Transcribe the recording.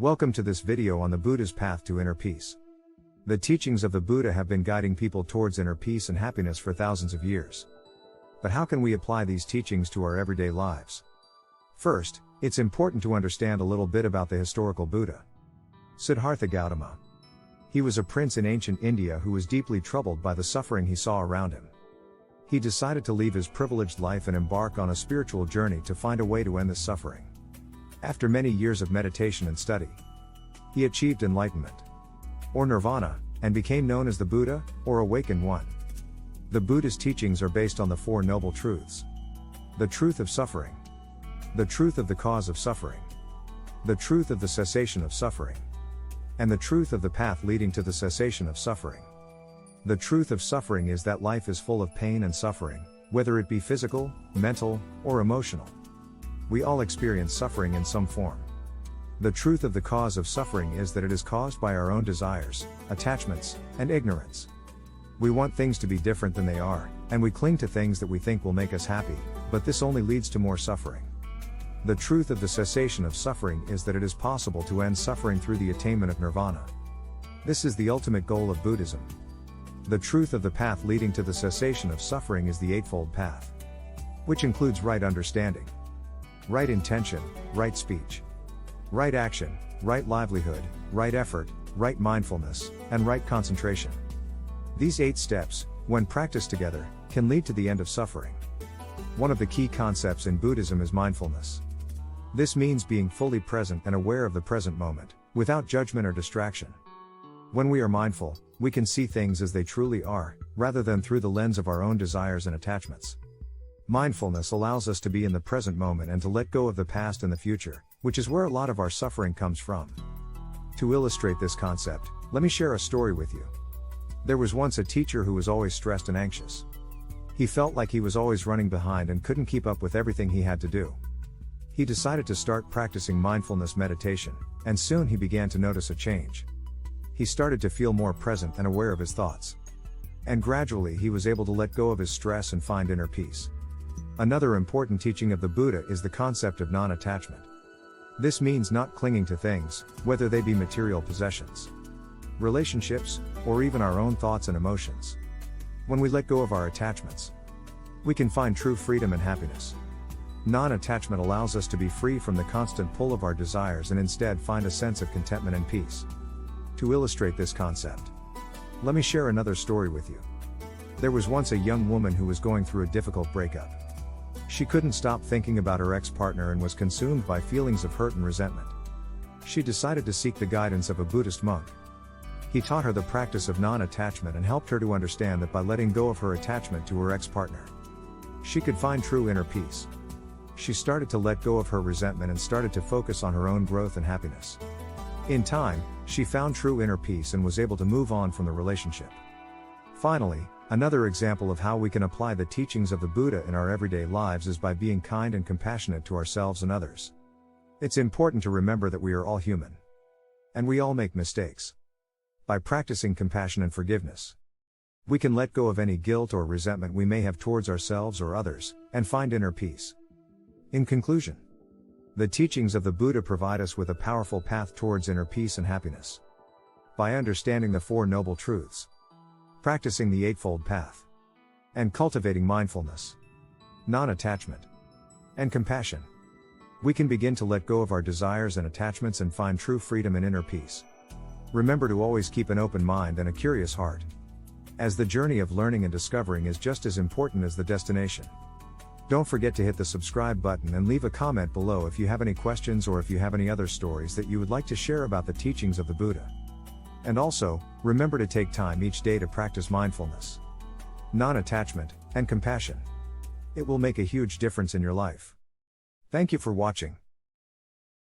Welcome to this video on the Buddha's path to inner peace. The teachings of the Buddha have been guiding people towards inner peace and happiness for thousands of years. But how can we apply these teachings to our everyday lives? First, it's important to understand a little bit about the historical Buddha. Siddhartha Gautama. He was a prince in ancient India who was deeply troubled by the suffering he saw around him. He decided to leave his privileged life and embark on a spiritual journey to find a way to end this suffering. After many years of meditation and study, he achieved enlightenment, or nirvana, and became known as the Buddha, or awakened one. The Buddha's teachings are based on the Four Noble Truths: the truth of suffering, the truth of the cause of suffering, the truth of the cessation of suffering, and the truth of the path leading to the cessation of suffering. The truth of suffering is that life is full of pain and suffering, whether it be physical, mental, or emotional. We all experience suffering in some form. The truth of the cause of suffering is that it is caused by our own desires, attachments, and ignorance. We want things to be different than they are, and we cling to things that we think will make us happy, but this only leads to more suffering. The truth of the cessation of suffering is that it is possible to end suffering through the attainment of nirvana. This is the ultimate goal of Buddhism. The truth of the path leading to the cessation of suffering is the Eightfold Path, which includes right understanding, right intention, right speech, right action, right livelihood, right effort, right mindfulness, and right concentration. These 8 steps, when practiced together, can lead to the end of suffering. One of the key concepts in Buddhism is mindfulness. This means being fully present and aware of the present moment, without judgment or distraction. When we are mindful, we can see things as they truly are, rather than through the lens of our own desires and attachments. Mindfulness allows us to be in the present moment and to let go of the past and the future, which is where a lot of our suffering comes from. To illustrate this concept, let me share a story with you. There was once a teacher who was always stressed and anxious. He felt like he was always running behind and couldn't keep up with everything he had to do. He decided to start practicing mindfulness meditation, and soon he began to notice a change. He started to feel more present and aware of his thoughts. And gradually he was able to let go of his stress and find inner peace. Another important teaching of the Buddha is the concept of non-attachment. This means not clinging to things, whether they be material possessions, relationships, or even our own thoughts and emotions. When we let go of our attachments, we can find true freedom and happiness. Non-attachment allows us to be free from the constant pull of our desires and instead find a sense of contentment and peace. To illustrate this concept, let me share another story with you. There was once a young woman who was going through a difficult breakup. She couldn't stop thinking about her ex-partner and was consumed by feelings of hurt and resentment. She decided to seek the guidance of a Buddhist monk. He taught her the practice of non-attachment and helped her to understand that by letting go of her attachment to her ex-partner, she could find true inner peace. She started to let go of her resentment and started to focus on her own growth and happiness. In time, she found true inner peace and was able to move on from the relationship. Finally, another example of how we can apply the teachings of the Buddha in our everyday lives is by being kind and compassionate to ourselves and others. It's important to remember that we are all human. And we all make mistakes. By practicing compassion and forgiveness, we can let go of any guilt or resentment we may have towards ourselves or others, and find inner peace. In conclusion, the teachings of the Buddha provide us with a powerful path towards inner peace and happiness. By understanding the Four Noble Truths, practicing the Eightfold Path, and cultivating mindfulness, non-attachment, and compassion, we can begin to let go of our desires and attachments and find true freedom and inner peace. Remember to always keep an open mind and a curious heart, as the journey of learning and discovering is just as important as the destination. Don't forget to hit the subscribe button and leave a comment below if you have any questions or if you have any other stories that you would like to share about the teachings of the Buddha. And also, remember to take time each day to practice mindfulness, non-attachment, and compassion. It will make a huge difference in your life. Thank you for watching.